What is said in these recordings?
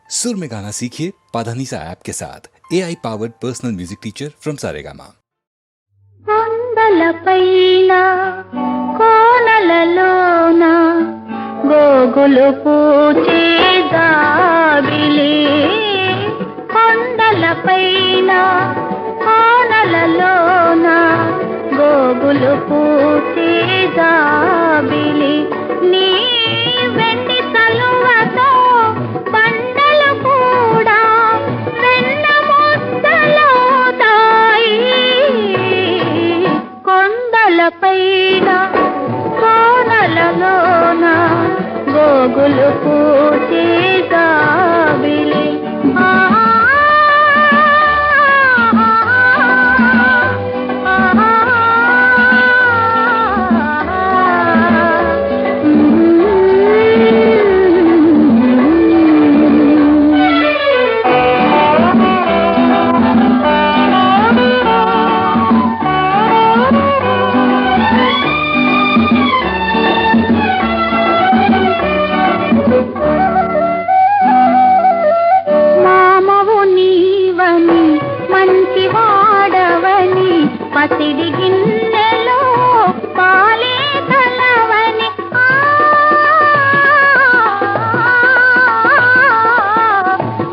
सुर में गाना सीखिए पाधानीसा ऐप के साथ AI powered personal music teacher from Saregama. కొండలపైన కోనలలోన గోగులు పూచే జాబిలి కొండలపైన కోనలలోన గోగులు పూచే జాబిలి నీ వెండి తలువతో బండలు కూడా వెన్న ముద్దలవుతాయి కొండలపైన కోనలలోన గోగులు పూచే జాబిలి పసిడి గిన్నెలో పాలే కలవని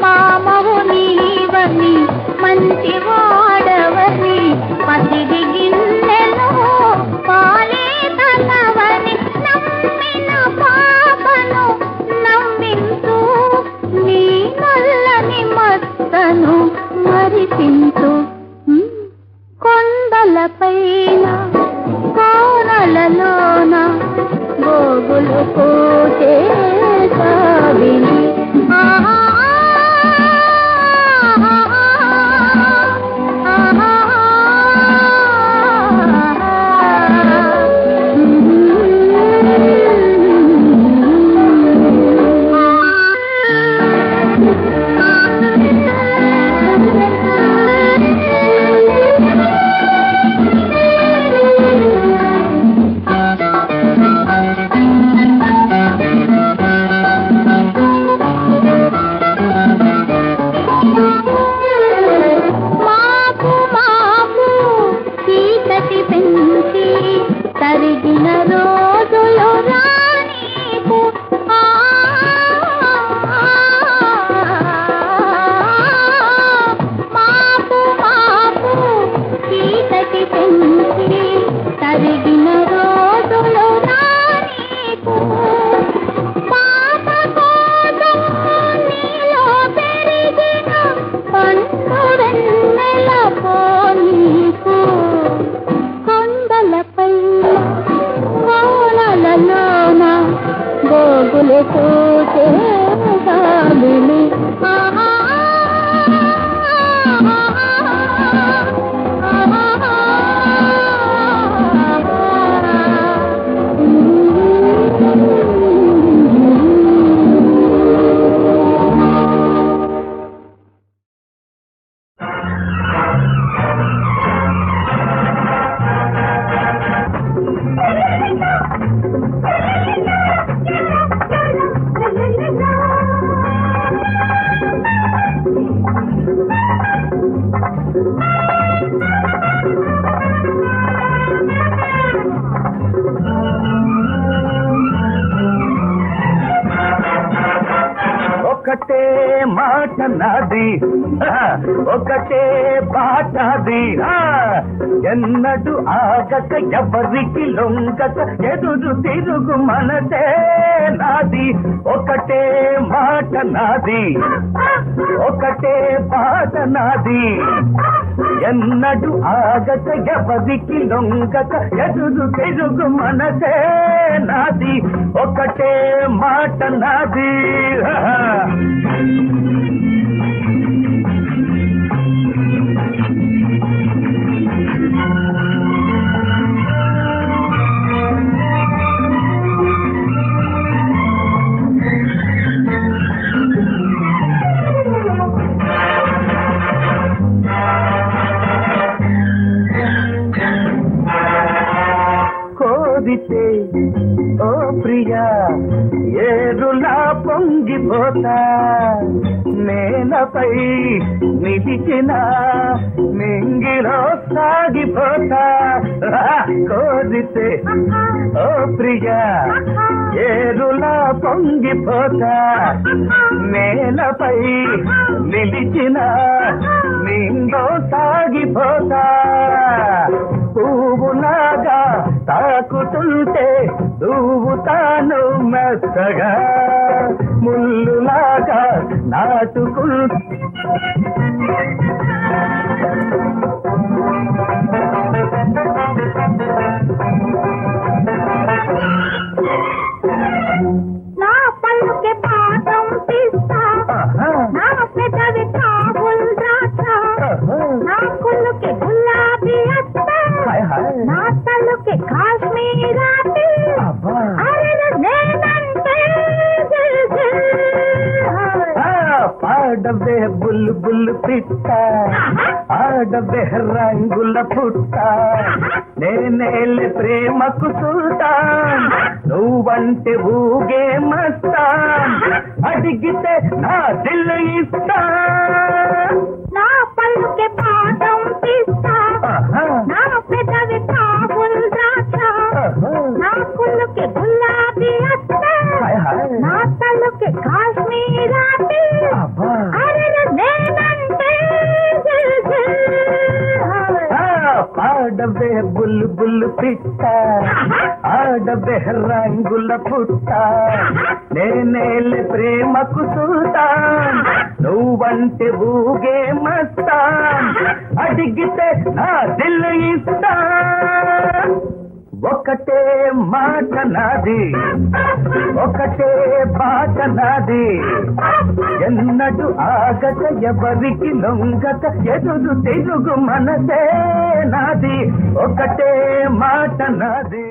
మామవు నీవని మంచి వాడవని పసిడి గిన్నెలో పాలే కలవని నమ్మిన పాపను నమ్మించు నీ నల్లని మత్తను మరిపించు కొండలపైన కోనలలోన గోగులు పూచే జాబిలి తరిగిన రోజులు రానీకు మాపు మాపు చీకటి పెంచి తరిగిన రోజులు రానీకు పాప కోసం నీలో పెరిగిన పండు వెన్నెల పోనీకు కోనలలోన గోగులు పూచే జాబిలి ఒకటే మాట నాది ఒకటే బాటది ఎన్నడు ఆగక ఎవరికి లొంగక ఎదురు తిరుగు మనసే నాది ఒకటే మాట నాది ఒకటే బాట నాది ఎన్నడు ఆగక ఎవరికి లొంగక ఎదురు తిరుగు మనసే నాది ఒకటే మాట నాది కోరితే ఓ ప్రియా ఏరులా పొంగిపోతా నేలపై నిలిచిన మింగిలో సాగిపోతా కోరితే ఓ ప్రియా ఏరులా పొంగిపోతా నేలపై నిలిచిన నిందో సాగిపోతా పువ్వులాగా తాకుతుంటే తాను మెత్తగా ముల్లులాగా నాటుకుంటే నా పళ్ళుకి పాఠం తీస్తా నా పెదవి కాబుల్ దాచా నా కుళ్ళుకి గులాబీ అత్త నా తల్లుకి కాశ్మీరాతి అరే నేనంటే పాడవే బుల్ బుల్ పిట్ట ఆడవే రంగుల పుట్ట నేనేళ్ళి ప్రేమకు సుల్తాన్ నువ్వంటే ఊగే మస్తాన్ అడిగితే నా దిల్లు ఇస్తా నా పళ్ళుకి పాఠం తీస్తా నా పెదవి కాబుల్ దాచా నా కుళ్ళుకి గులాబీ అత్త నా తల్లుకి కాశ్మీరాతి అరే నేనంటే పాడవే బుల్ బుల్ పిట్ట ఆడవే రంగుల పుట్ట నేనేళ్ళి ప్రేమకు సుల్తాన్ నువ్వంటే ఊగే మస్తాన్ అడిగితే నా దిల్లు ఇస్తా ఒకటే మాట నాది ఒకటే బాట నాది ఎన్నడు ఆగక ఎవరికి లొంగక ఎదురు తెలుగు మనసే నాది ఒకటే మాట నాది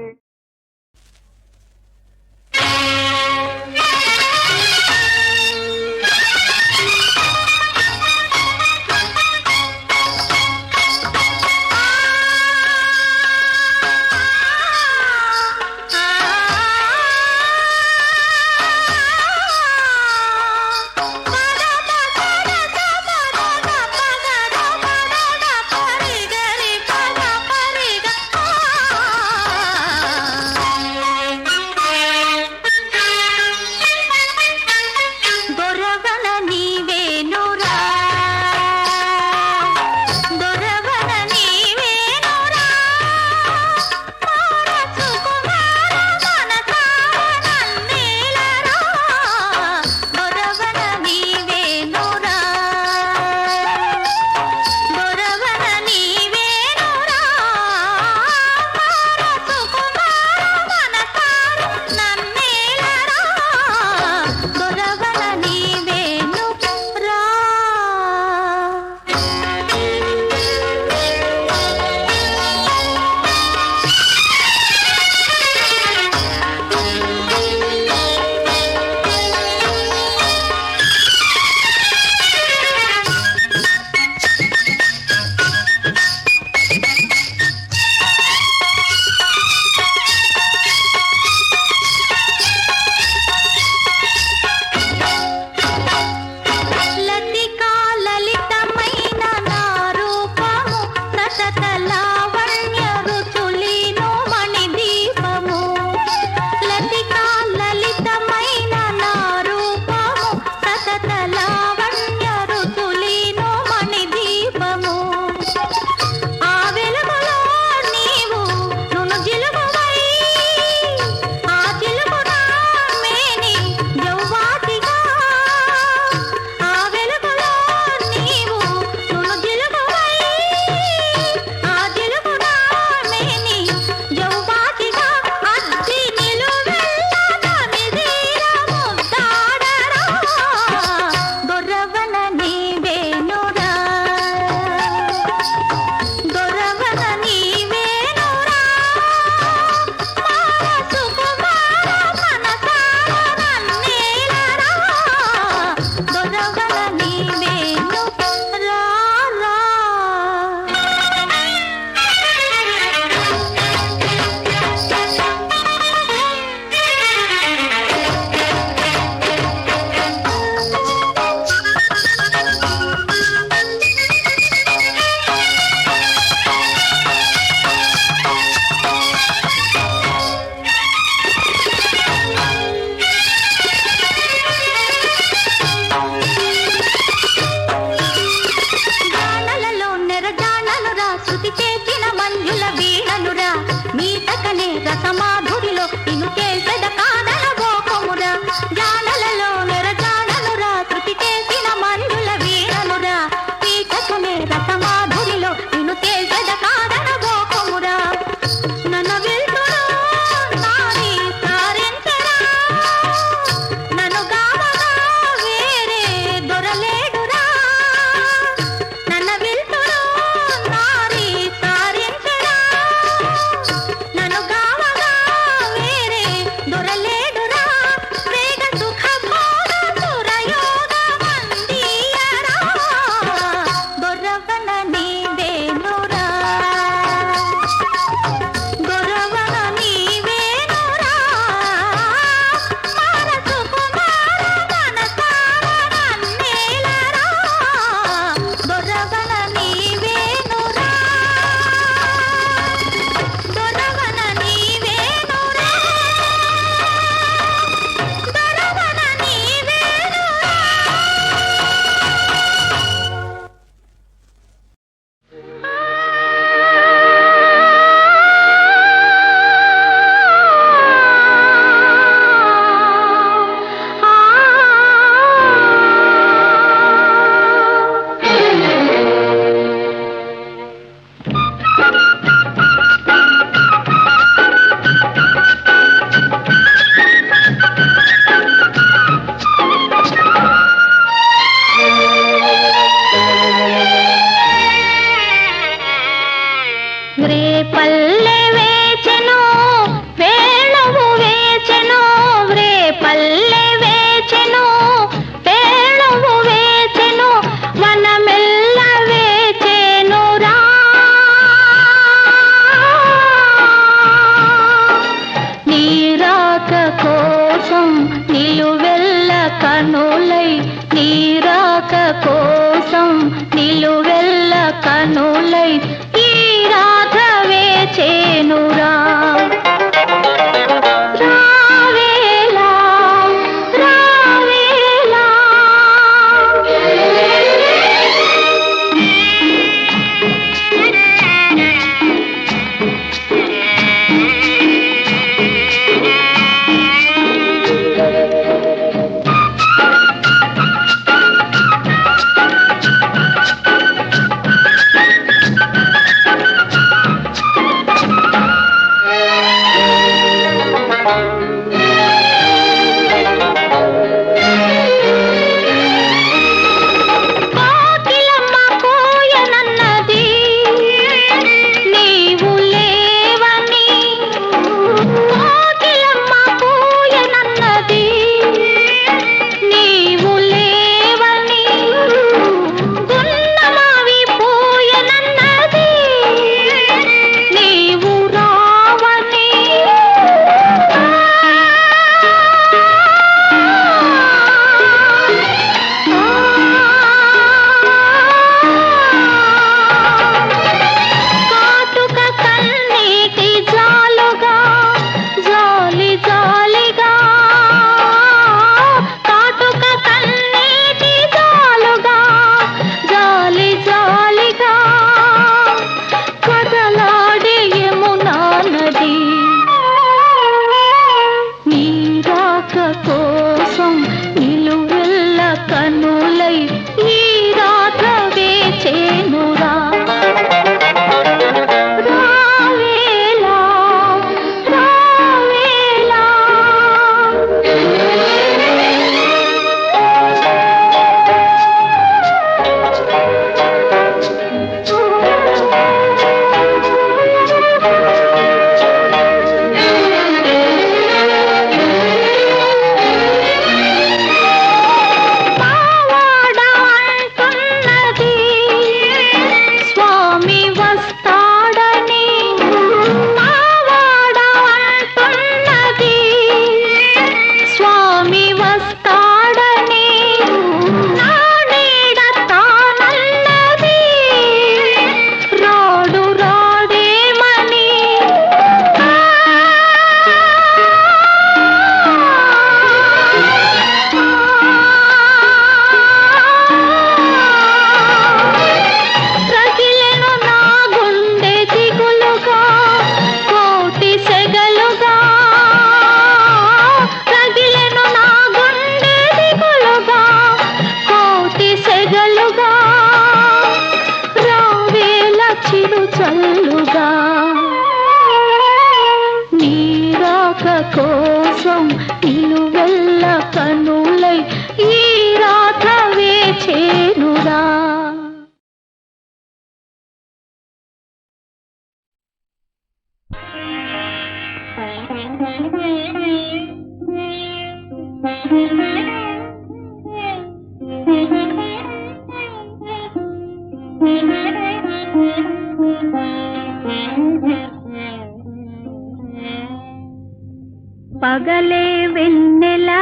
పగలే వెన్నెలా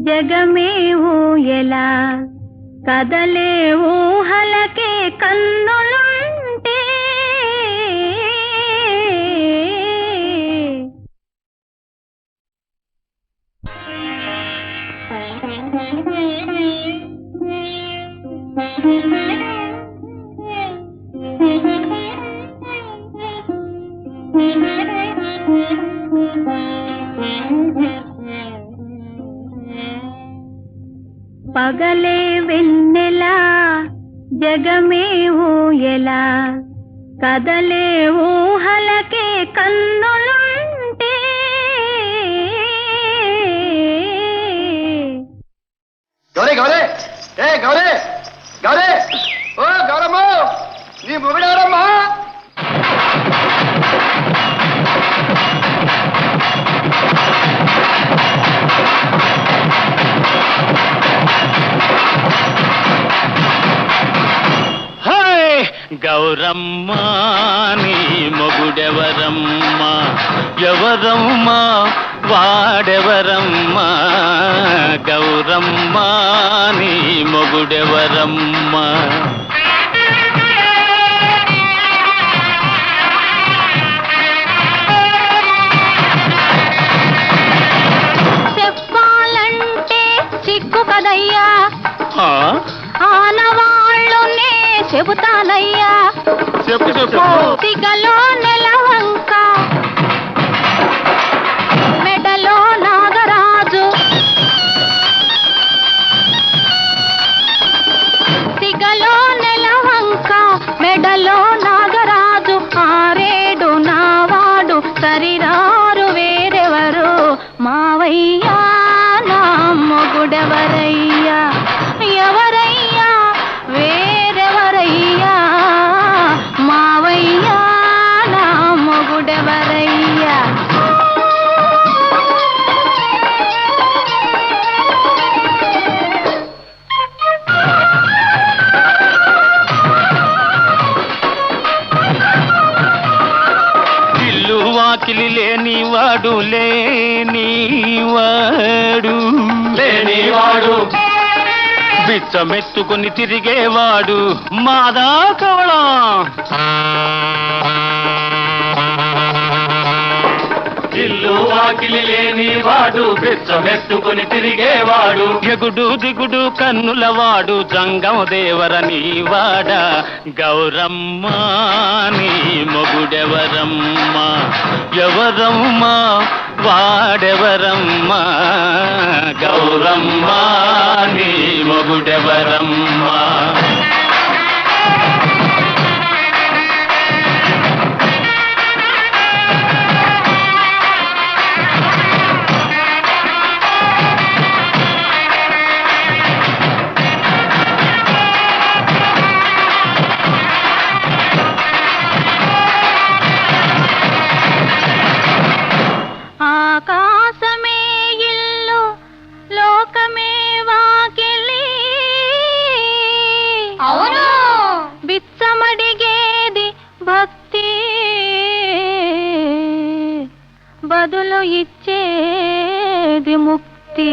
జగమే ఊయలా కదలే ఊహలకే కన్నులుంటే పగలే వెన్నెలా జగమే ఊయలా కదలే ఊహలకే కన్నులుంటే గౌరీ గౌరీ ఏ గౌరీ గౌరీ ఓ గౌరమ్మ నీ మొగుడెవరమ్మా గౌరమ్మ నీ మొగుడెవరమ్మా ఎవరమ్మా వాడెవరమ్మా గౌరమ్మ నీ మొగుడెవరమ్మా చెప్పాలంటే సిగ్గు కదయ్యా ఆ? ఆనవాళ్ళునే చెబుతానయ్యా చెప్పు చెప్పు సిగలో నెలవంక మెడలో నాగరాజు సిగలో నెలవంక మెడలో నాగరాజు ఆరేడు నావాడు సరిరారు వేరెవరు మావయ్యా నా మొగుడెవరయ్యా ఎవరయ్యా వేరెవరయ్యా మావయ్యా నా మొగుడెవరయ్యా ఇల్లు వాకిలి లేనివాడు లేనివాడు బిచ్చమెత్తుకుని తిరిగేవాడు మాదా కవళం ఇల్లు వాకిలి లేనివాడు బిచ్చమెత్తుకుని తిరిగేవాడు ఎగుడు దిగుడు కన్నులవాడు జంగం దేవరని వాడ గౌరమ్మ నీ మొగుడెవరమ్మా ఎవరమ్మా వాడెవరమ్మా గౌరమ్మ నీ మొగుడెవరమ్మా ఆకాశమే ఇల్లు లోకమే వాకిలి అవును బిచ్చమడిగేది భక్తి బదులు ఇచ్చేది ముక్తి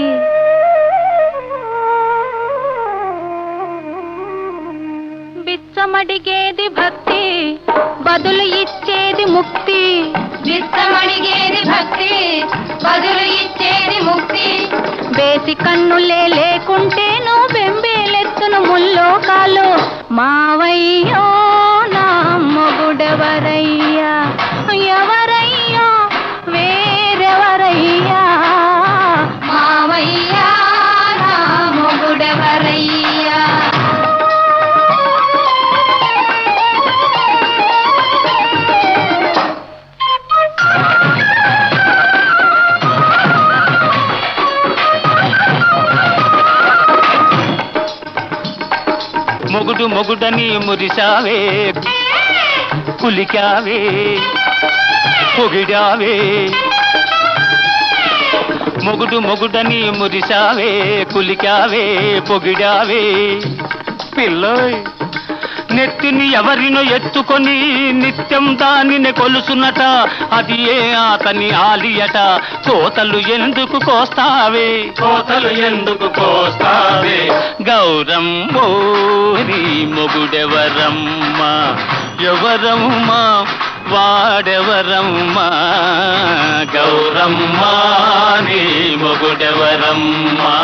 బిచ్చమడిగేది భక్తి బదులు ఇచ్చేది ముక్తి బిచ్చమడిగేది భక్తి బదులు ఇచ్చేది ముక్తి బేసి కన్నులే లేకుంటే నువ్వు బెంబేలెత్తును ముల్లోకాలు మావయ్యో నా మొగుడెవరయ్యా ఎవరయ్యో వేరెవరయ్యా మావయ్యా నా మొగుడెవరయ్యా మొగుడు మొగుడని మురిశావే కులికావే పొగిడావే మొగుడు మొగుడని మురిశావే కులికావే పొగిడావే పిల్లోయ్ నెత్తిని ఎవరినో ఎత్తుకొని నిత్యం దానిని కొలుసునట, అది ఏ అతని ఆలియట. కోతలు ఎందుకు కోస్తావే, కోతలు ఎందుకు కోస్తావే, గౌరమ్మో నీ మొగుడెవరమ్మా, ఎవరమ్మా వాడెవరమ్మా, గౌరమ్మా నీ మొగుడెవరమ్మా.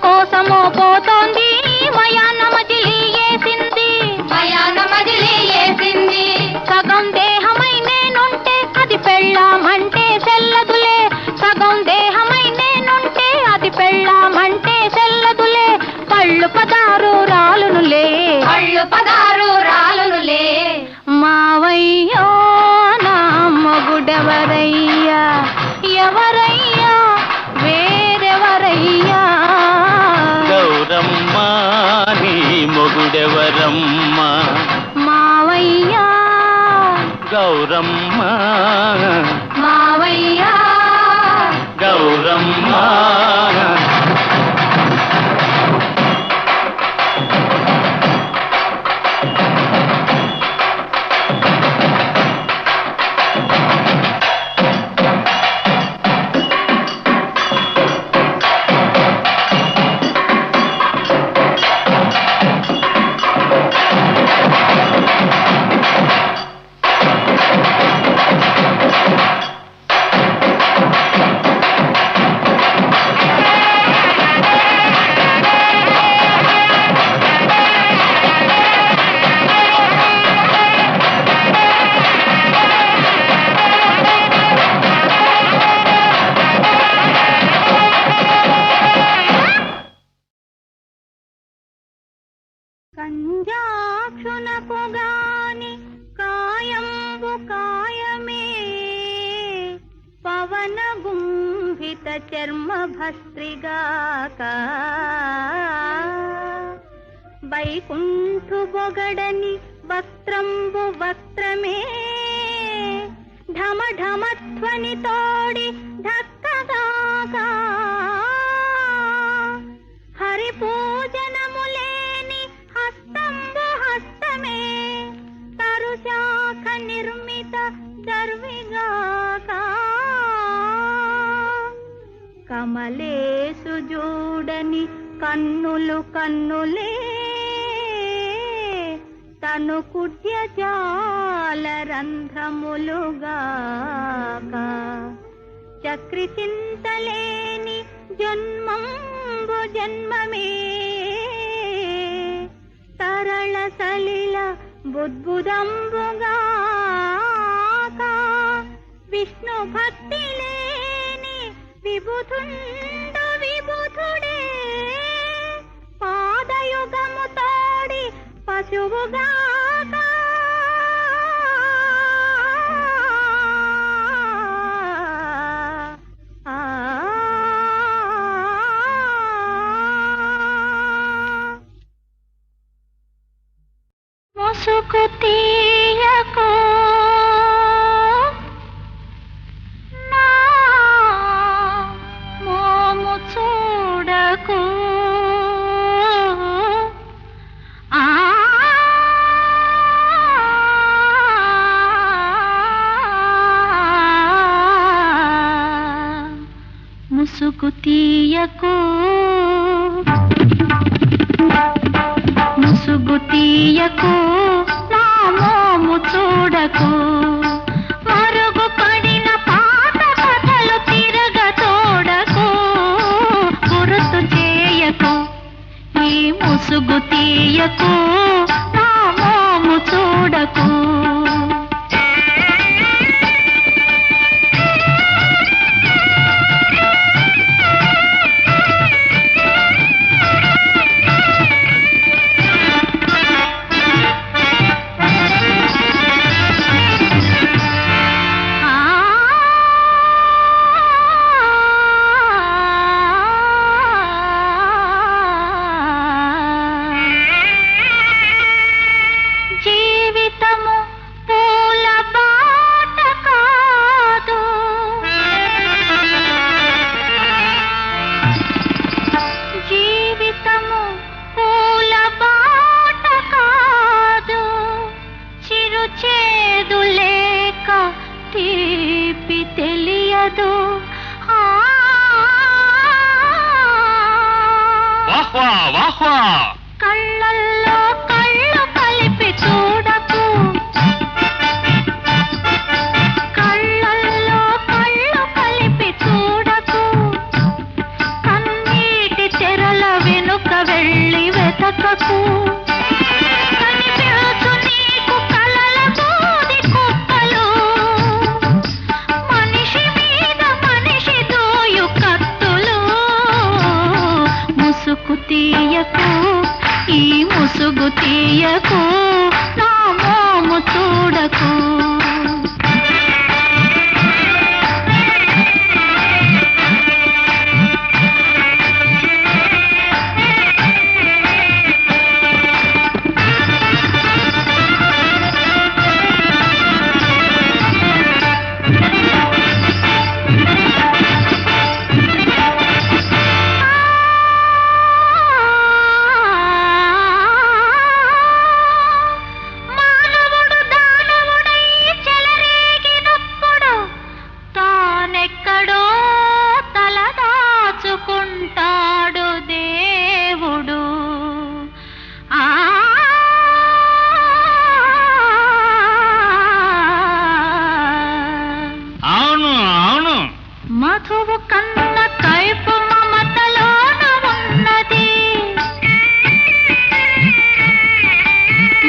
కోసమో పోతోంది మయాన మజిలీ వేసింది, మయాన మజిలీ వేసింది. సగం దేహమై నేనుంటే అది పెళ్ళామంటే సెల్లదులే, సగం దేహమై నేనుంటే అది పెళ్ళామంటే సెల్లదులే. పళ్ళు పదారు రాలునులే, పళ్ళు పదారు రాలునులే. మావయ్యో నా మొగుడెవరయ్యా, ఎవరయ్యా వేరెవరయ్యా, గౌరమ్మా నీ మొగుడెవరమ్మా, మావయ్యా గౌరమ్మా, మావయ్యా గౌరమ్మా. కంజాక్షునకు గాని కాయంబు కాయమే, పవన గుంభిత చర్మ భస్త్రిగాక, వైకుంఠు బొగడని వస్త్రంబు వస్త్రమే, ఢమ ఢమధ్వని తోడి ధక్కగాక, హరి పూజనములేని హస్తంబు హస్తమే, తరుశాఖ నిర్మిత దర్విగాక, కమలేసు జూడని కన్నులు కన్నులే, తను కుడ్య జాల రంధ్రములుగాక, చక్రి చింతలేని జన్మంబు జన్మమే, తరళ సలిల బుద్బుదంబుగాక, విష్ణు భక్తి లేని విబుధుండు విబుధుడే, పాదయుగము తోడి పశువుగాక, ముసుగు తీయకు నా మోము చూడకు, ముసుగు తీయకు, ముసుగు తీయకు నా మోము చూడకు, మరుగు పడిన పాత కథలు తిరగ తోడకు, గుర్తు చేయకు ఈ ముసుగు తీయకు నా మోము చూడకు. వాహ్వా వాహ్వా. కళ్ళల్లో కళ్ళు కలిపి చూడకు, కళ్ళల్లో కళ్ళు కలిపి చూడకు, కన్నీటి తెరల వెనుక వెళ్ళి వెతకకు. కనిపించు నీకు కలల బూది కుప్పలు, మనిషి మీద మనిషి దోయు కత్తులు. ముసుగు తీయకు, ఈ ముసుగు తీయకు, నా మోము చూడకు. మానవుడు దానవుడై చెలరేగినప్పుడు తానెక్కడో తలదాచుకుంటాడు దేవుడు. ఆ అవును అవును. మధువు కన్న కైపు మమతలోన ఉన్నది,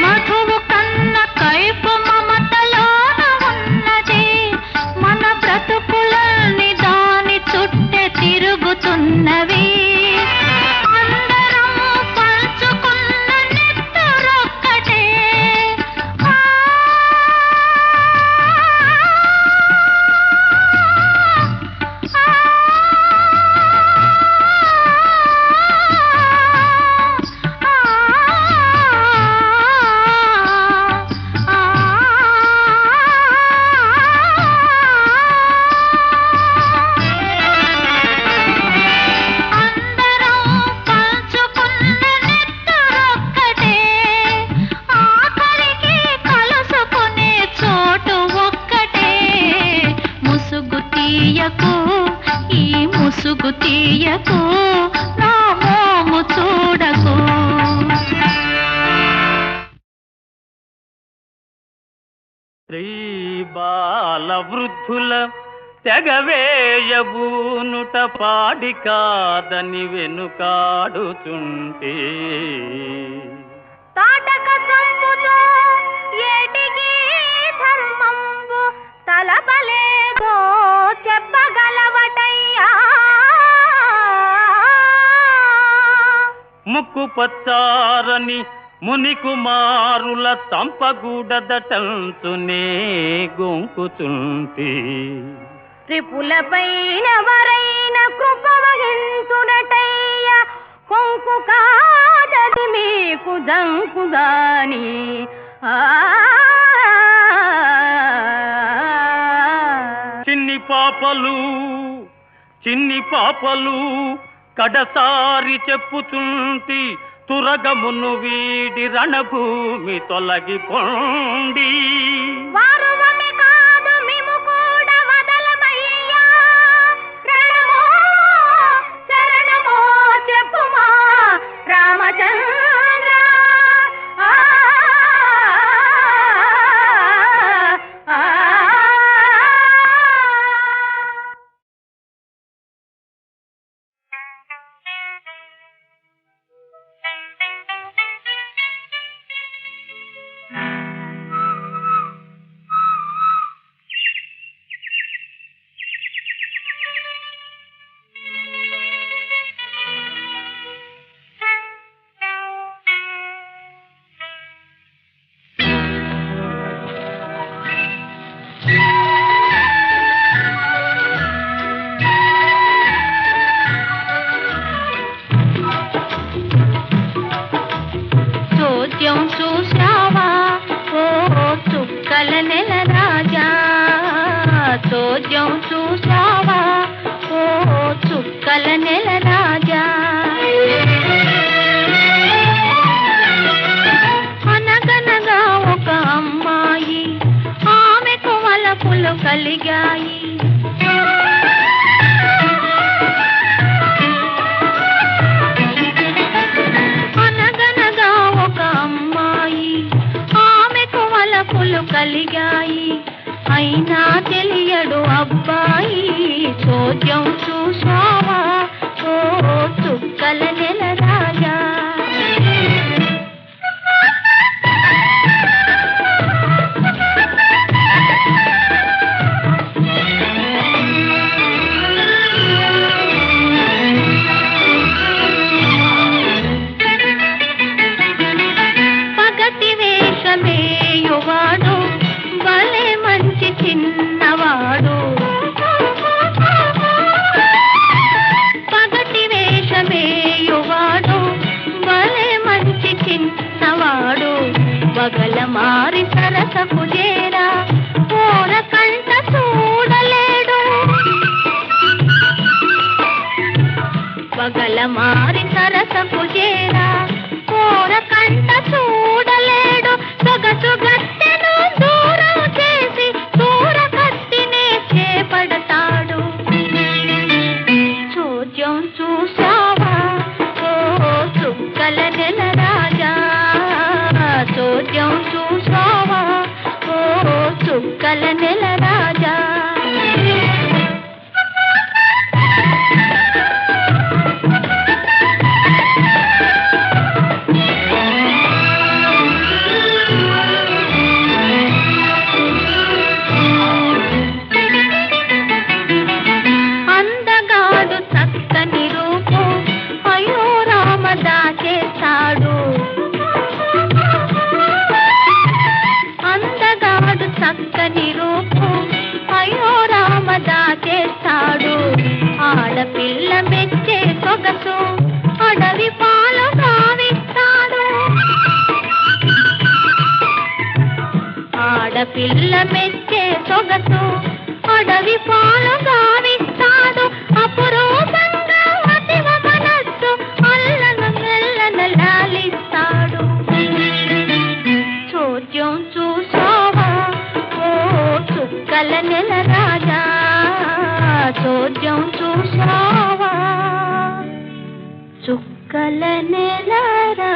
మధువు కన్న కైపు మమతలోన ఉన్నది. మన బ్రతుకులన్నీ దాని చుట్టే తిరుగుతున్నవి. అందరం పంచుకున్న నెత్తరొక్కటే. అందరం పంచుకున్న నెత్తరొక్కటే. ఆఖరికి కలుసుకునే చోటు ఒక్కటే. ముసుగు తీయకు, ఈ ముసుగు తీయకు, నా మోము చూడకు. స్త్రీ బాల వృద్ధుల తెగవేయబూనుట పాడి కాదని వెనుకాడుచుంటే, తాటక సంపుతో ఏటికి ధర్మంబు తలపలేదో చెప్పగలవటయ్యా. ముక్కు పచ్చారని మునికుమారుల చంపగూడదటంచునే గొంకుచుంటి. త్రిపులపైన వరైన కృప వహించునటయ్య. కొంకు కాదది మీకు జంకుగాని. చిన్ని పాపలు కడసారి చెప్పుచుంటి, తురగమును వీడి రణభూమి తొలగిపోండి. వారువమి కాదు మిము కూడా వదలమయ్యా. రణమో శరణమో చెప్పుమా రామచంద్ర. పగల మారి సరసపు చేరా కోర కంట చూడలేడు సొగసు గట్టెను దూరం చేసి దూర కత్తినే చేపడతాడు చోద్యం చూసావా ఓ చుక్కల నెల రాజా చోద్యం చూసావా ఓ చుక్కల నెల రాజా అందగాడు చక్కని రూపం అయ్యో రామ దాచేస్తాడు అందగాడు చక్కని రూపం అయ్యో రామ దాచేస్తాడు ఆడపిల్ల మెచ్చే సొగసు అడవి పాలు కావిస్తాడు ఆడపిల్ల మెచ్చే సొగసు అడవి పాలు గావిస్తాడు అపురూపంగా అతివ మనస్సు అల్లను మెల్లన లాలిస్తాడు చోద్యం చూసావా ఓ చుక్కల నెల రాజా చోద్యం చూసావా చుక్కల నెల రాజా